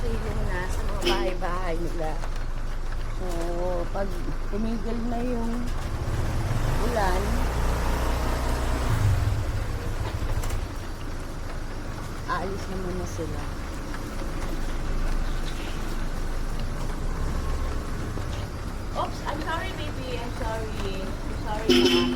silong na sa mga bahay-bahay nila. So, pag tumigil na yung ulan, aalis naman na sila. Oops, I'm sorry baby. I'm sorry. I'm sorry.